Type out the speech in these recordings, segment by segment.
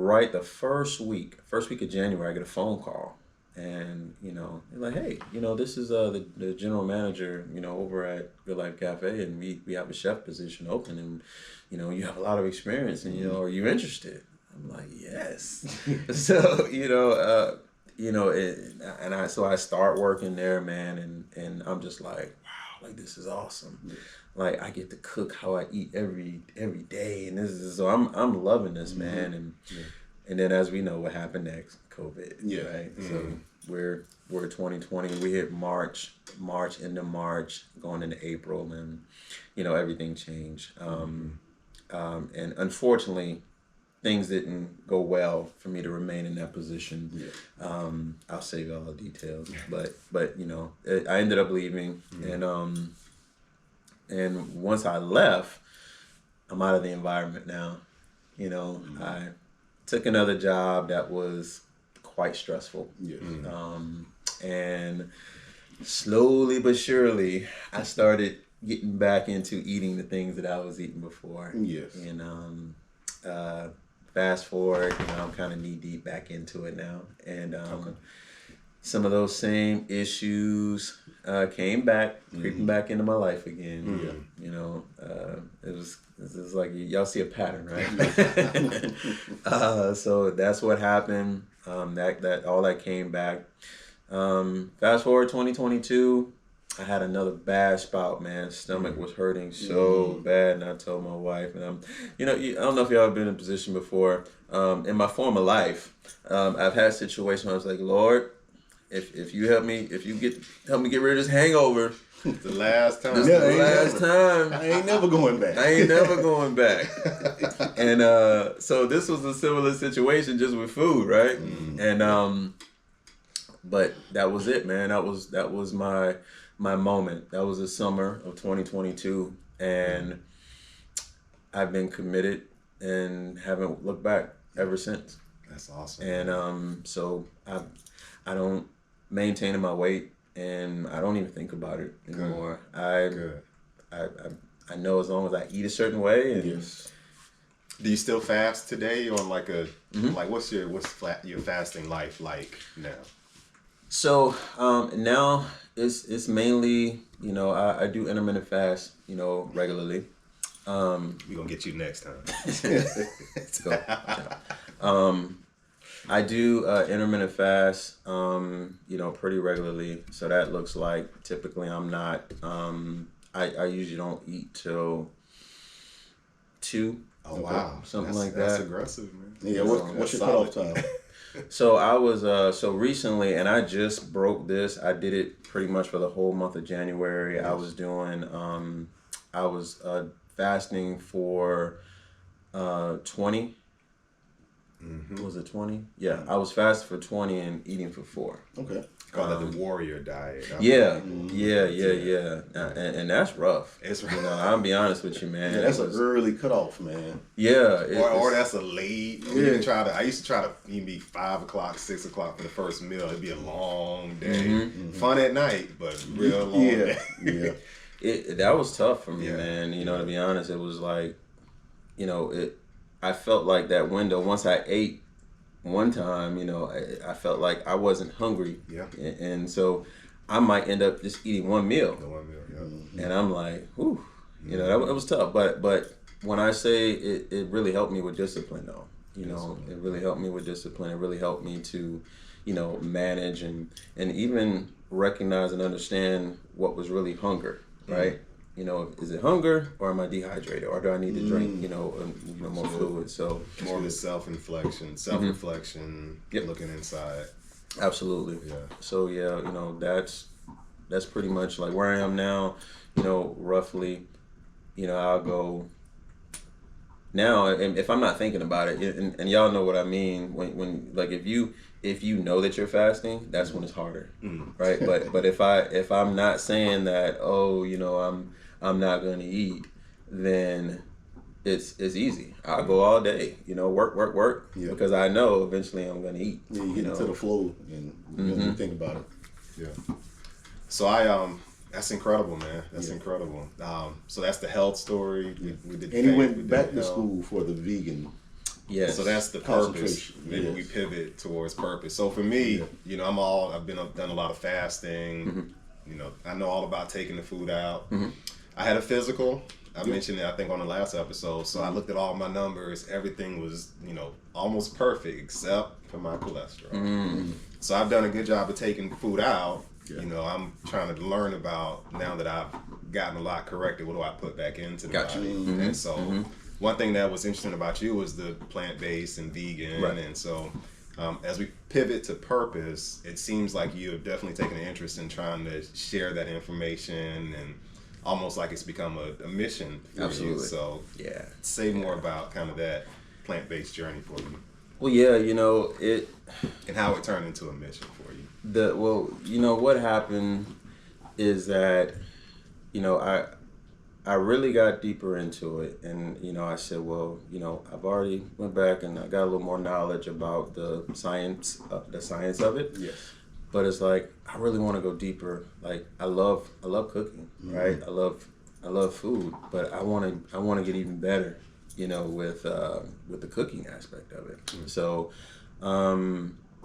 right the first week of January, I get a phone call. And, they're like, hey, this is the general manager, over at Good Life Cafe, and we have a chef position open, and, you have a lot of experience, and, are you interested? I'm like, yes. So, so I start working there, man, and I'm just like, wow, like, this is awesome. Yeah. Like, I get to cook how I eat every day, and so I'm loving this, man, and then as we know what happened next, COVID, right? So we're 2020. We hit March into March, going into April, and everything changed. And unfortunately, things didn't go well for me to remain in that position. Yeah. I'll save all the details, but I ended up leaving, and once I left, I'm out of the environment now. I took another job that was quite stressful. Yeah. And slowly but surely, I started getting back into eating the things that I was eating before. Yes. And fast forward, I'm kind of knee deep back into it now. And some of those same issues came back, creeping back into my life again. It was like y'all see a pattern, right? So that's what happened. That all that came back. Fast forward 2022, I had another bad spout, man. Stomach was hurting so bad, and I told my wife, and I don't know if y'all have been in a position before. In my former life, I've had situations where I was like, Lord, if you help me get rid of this hangover. The last time. This is the last time. I ain't never going back. And so this was a similar situation, just with food, right? And but that was it, man. That was my moment. That was the summer of 2022, and I've been committed and haven't looked back ever since. That's awesome. And so I don't maintain my weight. And I don't even think about it anymore. Good. I know as long as I eat a certain way. And yes. Do you still fast today, or like what's your fasting life like now? So now it's mainly I do intermittent fast regularly. We're gonna get you next time. Let's go. I do intermittent fast, pretty regularly. So that looks like typically I'm not. I usually don't eat till 2. Oh wow, something like that. That's aggressive, man. Yeah, what's your cutoff time? So I was recently, and I just broke this. I did it pretty much for the whole month of January. Yes. I was doing. I was fasting for 20. Mm-hmm. Was it 20? Yeah, I was fasting for 20 and eating for 4. Okay. Call that the warrior diet. Yeah. And that's rough. It's rough. I'll be honest with you, man. Yeah, that's an early cutoff, man. Yeah. Or that's a late. Yeah. I used to try to be 5 o'clock, 6 o'clock for the first meal. It'd be a long day. Mm-hmm. Fun at night, but real long day. Yeah. That was tough for me, man. To be honest, it was like, I felt like that window, once I ate one time, I felt like I wasn't hungry. Yeah. And so I might end up just eating one meal. Mm-hmm. And I'm like, whew, it was tough. But when I say it really helped me with discipline, though. It really helped me with discipline. It really helped me to, manage and even recognize and understand what was really hunger, right? Mm-hmm. Is it hunger, or am I dehydrated, or do I need to drink, more fluid? So more of the self-reflection, looking inside. Absolutely. Yeah. So that's pretty much like where I am now. Roughly, I'll go now, and if I'm not thinking about it, and y'all know what I mean. When like if you know that you're fasting, that's when it's harder, right? But if I'm not saying that, I'm not going to eat, then it's easy. I'll go all day, work, because I know eventually I'm going to eat. Yeah, you get into the flow and you think about it. Yeah. So that's incredible, man. That's incredible. So that's the health story. We did. And he went back to school for the vegan Yes. So that's the purpose. Maybe we pivot towards purpose. So for me, you know, I've done a lot of fasting. You know, I know all about taking the food out. I had a physical. I mentioned it, I think, on the last episode. So I looked at all my numbers. Everything was, you know, almost perfect except for my cholesterol. So I've done a good job of taking food out. You know, I'm trying to learn about, now that I've gotten a lot corrected, what do I put back into the body? And so one thing that was interesting about you was the plant-based and vegan. And so as we pivot to purpose, it seems like you have definitely taken an interest in trying to share that information, and almost like it's become a mission for you. So say more about kind of that plant-based journey for you. Well, yeah, you know, it... And how it turned into a mission for you. Well, you know, what happened is that, you know, I really got deeper into it, and, you know, I said, well, you know, I've already went back and I got a little more knowledge about the science of it. Yes. But it's like, I really want to go deeper. Like, I love cooking, right? I love food, but I want to get even better, you know, with the cooking aspect of it. So,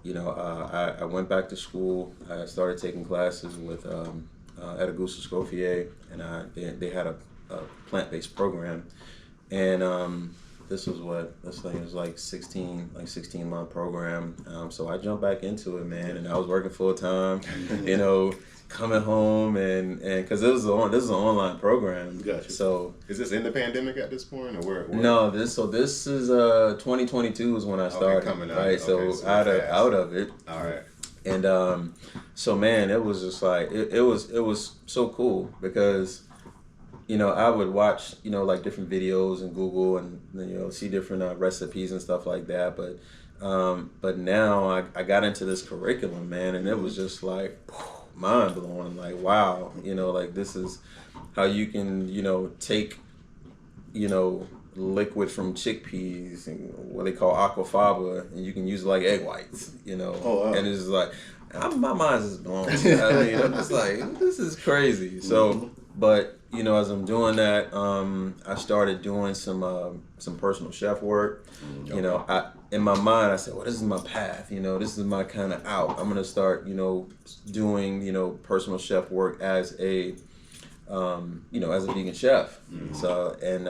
you know, I went back to school. I started taking classes with Edagustus Scoffier, and they had a plant-based program, and this was it was like 16-month program. So I jumped back into it, man, and I was working full time, you know, coming home and because this is an online program. Gotcha. So is this in the pandemic at this point, or where? No, this is 2022 is when I started. Coming out. Right, so out of it. All right. And so man, it was just like it was so cool because, you know, I would watch, you know, like different videos in Google and, you know, see different recipes and stuff like that. But now I got into this curriculum, man, and it was just like mind blowing. Like, wow, you know, like this is how you can, you know, take, you know, liquid from chickpeas and what they call aquafaba, and you can use it like egg whites, you know. Oh, wow. And it's just like, my mind's just blown. I mean, I'm just like, this is crazy. So, but, you know, as I'm doing that, I started doing some personal chef work. You know, in my mind, I said, well, this is my path. You know, this is my kind of out. I'm gonna start, you know, doing, you know, personal chef work as a, you know, as a vegan chef. So, and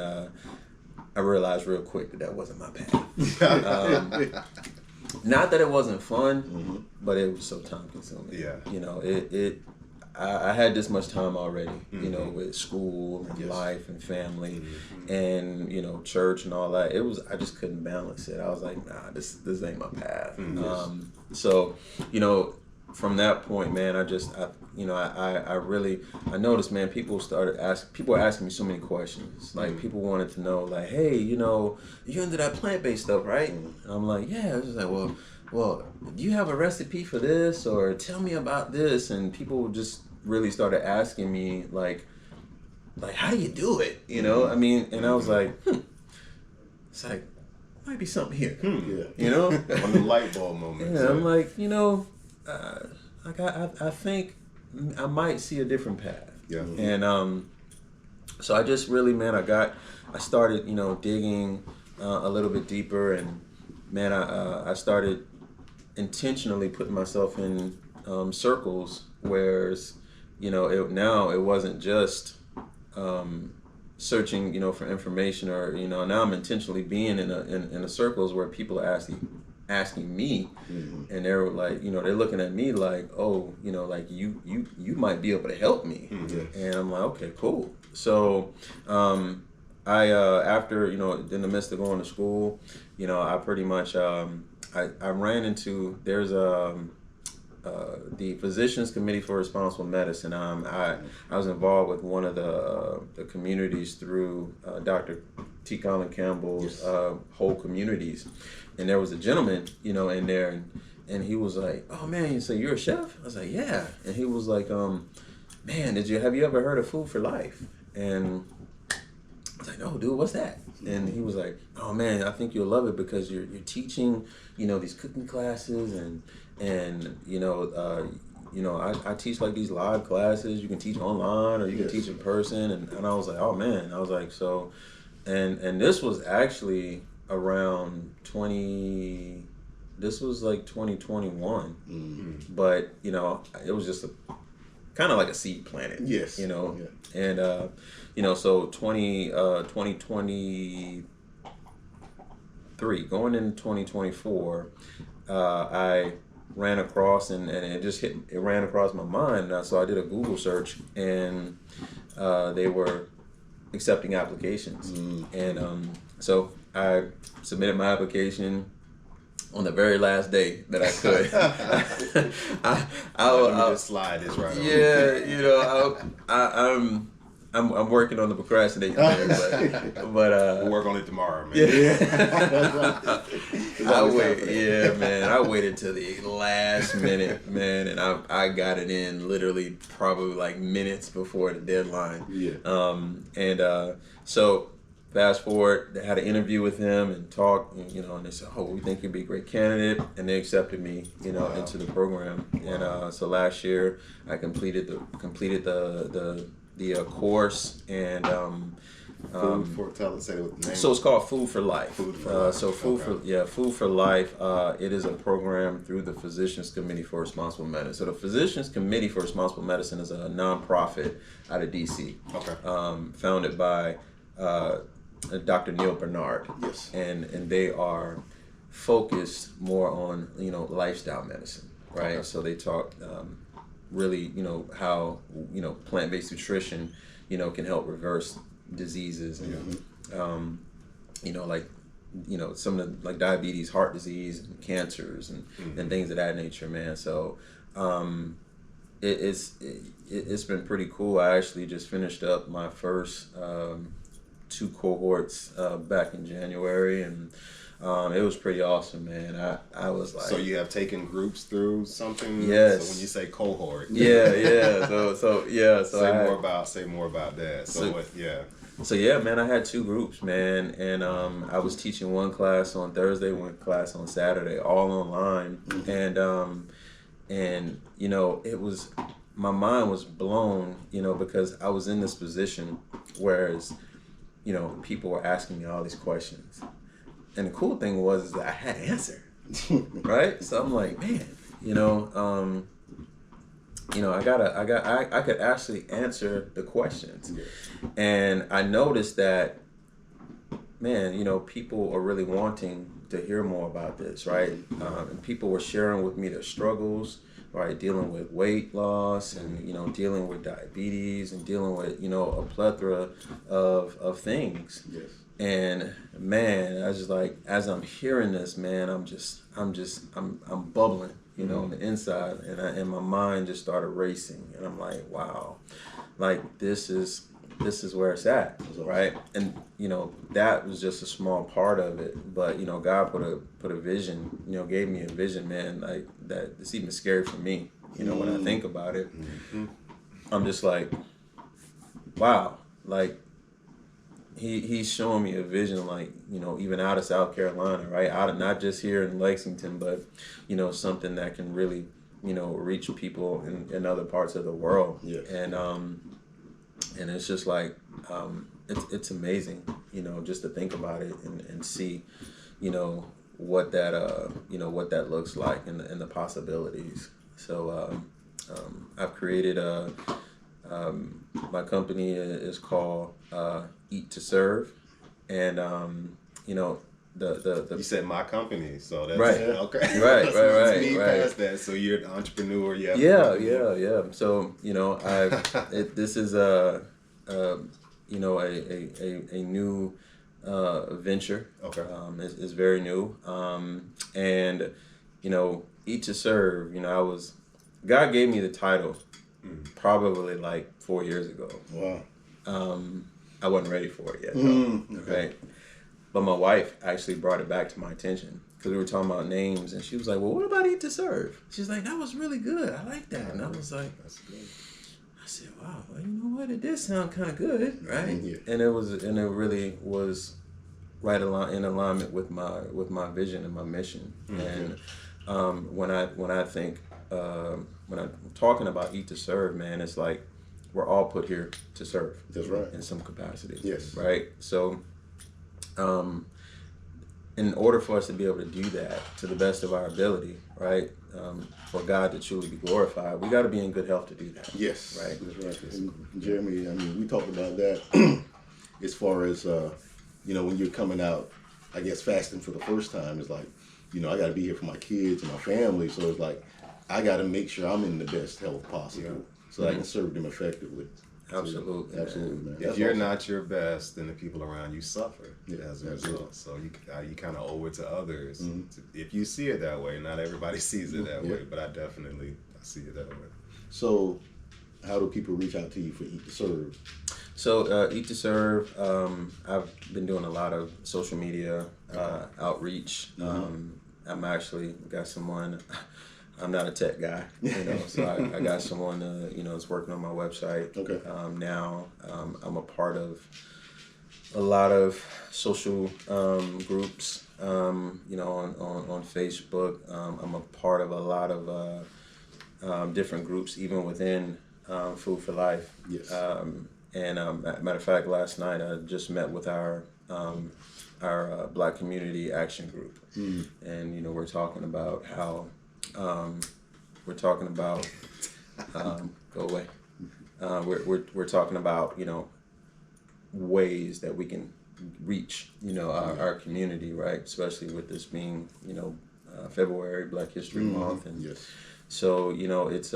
I realized real quick that wasn't my path. Not that it wasn't fun, but it was so time consuming. Yeah. You know, I had this much time already, you know, with school and life and family and, you know, church and all that. I just couldn't balance it. I was like, nah, this ain't my path. So, you know, from that point, man, I noticed, man, people were asking me so many questions. Like, people wanted to know, like, hey, you know, you into that plant-based stuff, right? And I'm like, yeah. I was just like, well, do you have a recipe for this, or tell me about this? And people just really started asking me, like, how do you do it? You know, I mean, and I was like, it's like, might be something here. You know, on the light bulb moment. Yeah, I'm like, you know, I think I might see a different path. Yeah. And so I just really, man, I started, you know, digging a little bit deeper, and man, I started intentionally putting myself in circles where, you know, it wasn't just searching, you know, for information, or, you know, now I'm intentionally being in a circles where people are asking me, and they're like, you know, they're looking at me like, oh, you know, like you might be able to help me. And I'm like, okay, cool. So I after, you know, in the midst of going to school, you know, I pretty much I ran into, there's the Physicians Committee for Responsible Medicine. I was involved with one of the communities through Dr. T. Colin Campbell's whole communities, and there was a gentleman, you know, in there, and he was like, "Oh man, so you're a chef?" I was like, "Yeah," and he was like, "Man, have you ever heard of Food for Life?" And I was like, "No, dude, what's that?" And he was like, "Oh man, I think you'll love it because you're teaching, you know, these cooking classes and you know, I teach like these live classes. You can teach online or you can teach in person." And I was like, "Oh man," I was like, so, and this was actually around 20. This was like 2021, but you know, it was just kind of like a seed planted. Yes. You know, and you know, so 2023 going into 2024, I ran across and it ran across my mind. So I did a Google search, and they were accepting applications, and so I submitted my application on the very last day that I could. Let me just slide this right over. Yeah, you know, I'm working on the procrastinating thing, but we'll work on it tomorrow, man. Yeah. I waited till the last minute, man, and I got it in literally probably like minutes before the deadline. Yeah. So fast forward, they had an interview with him and talked, and, you know, and they said, "Oh, we think you'd be a great candidate," and they accepted me, you know, into the program. And so last year I completed the course, and Food for say the name. so it's called Food for Life. Food for Life. Food for Life. It is a program through the Physicians Committee for Responsible Medicine. So the Physicians Committee for Responsible Medicine is a nonprofit out of DC. Founded by Dr. Neil Bernard. Yes. And they are focused more on, you know, lifestyle medicine, right? So they talk really, you know, how, you know, plant-based nutrition, you know, can help reverse diseases and you know, like, you know, some of the, like, diabetes, heart disease, and cancers, and things of that nature, man. So it's been pretty cool. I actually just finished up my first 2 cohorts back in January, and it was pretty awesome, man. I was like... So you have taken groups through something? Yes. So when you say cohort. Yeah. So say more about that. So yeah, man, I had 2 groups, man, and I was teaching one class on Thursday, one class on Saturday, all online, and you know, it was, my mind was blown, you know, because I was in this position, whereas, you know, people were asking me all these questions, and the cool thing was that I had an answer, right? So I'm like, man, you know, I could actually answer the questions, and I noticed that, man, you know, people are really wanting to hear more about this, right? And people were sharing with me their struggles, right? Dealing with weight loss, and, you know, dealing with diabetes, and dealing with, you know, a plethora of things. Yes. And man, I was just like, as I'm hearing this, man, I'm bubbling, you know, on the inside, and my mind just started racing, and I'm like, wow, like this is where it's at, right? And you know, that was just a small part of it, but you know, God put a vision, you know, gave me a vision, man, like that. It's even scary for me, you know, when I think about it. I'm just like, wow, like he's showing me a vision, like, you know, even out of South Carolina, right? Out of, not just here in Lexington, but, you know, something that can really, you know, reach people in other parts of the world. Yes. And it's just like, it's amazing, you know, just to think about it and see, you know, what that looks like, and the possibilities. So I've created my company is called Eat to Serve, and you know, the you said my company, so that's right. Okay. Right. Past that, so you're an entrepreneur. Yeah. So you know, this is you know, a new venture. Okay. It's very new, and you know, Eat to Serve. You know, God gave me the title probably like 4 years ago. Wow. I wasn't ready for it yet, though, right? But my wife actually brought it back to my attention, because we were talking about names, and she was like, "Well, what about Eat to Serve?" She's like, "That was really good. I like that." And I was like, "That's good." I said, "Wow, well, you know what? It did sound kind of good, right?" Yeah. And it really was right in alignment with my vision and my mission. And when I think when I'm talking about Eat to Serve, man, it's like we're all put here to serve. That's right. In some capacity. Yes. Right. So, in order for us to be able to do that to the best of our ability, right? For God to truly be glorified, we got to be in good health to do that. Yes, right. That's right. And Jeremy, I mean, we talked about that as far as when you're coming out, I guess fasting for the first time is like, I got to be here for my kids and my family, so it's like I got to make sure I'm in the best health possible so I can serve them effectively. Absolutely, so, absolutely, man. If That's you're awesome. not your best, then the people around you suffer as a absolutely. result. So you kind of owe it to others. If you see it that way, not everybody sees it that way, but I see it that way. So, how do people reach out to you for Eat to Serve? So Eat to Serve, I've been doing a lot of social media outreach. I'm actually got someone. I'm not a tech guy, so I got someone, that's working on my website. Okay. Now I'm a part of a lot of social groups, on Facebook. I'm a part of a lot of different groups, even within Food for Life. Yes. Matter of fact, last night I just met with our Black Community Action Group, and we're talking about how go away. We're talking about ways that we can reach our community, right? Especially with this being February, Black History Month, and yes. so it's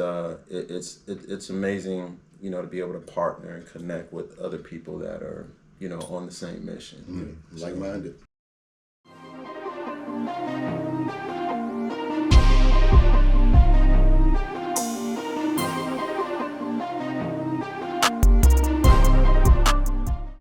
amazing to be able to partner and connect with other people that are on the same mission. Like-minded.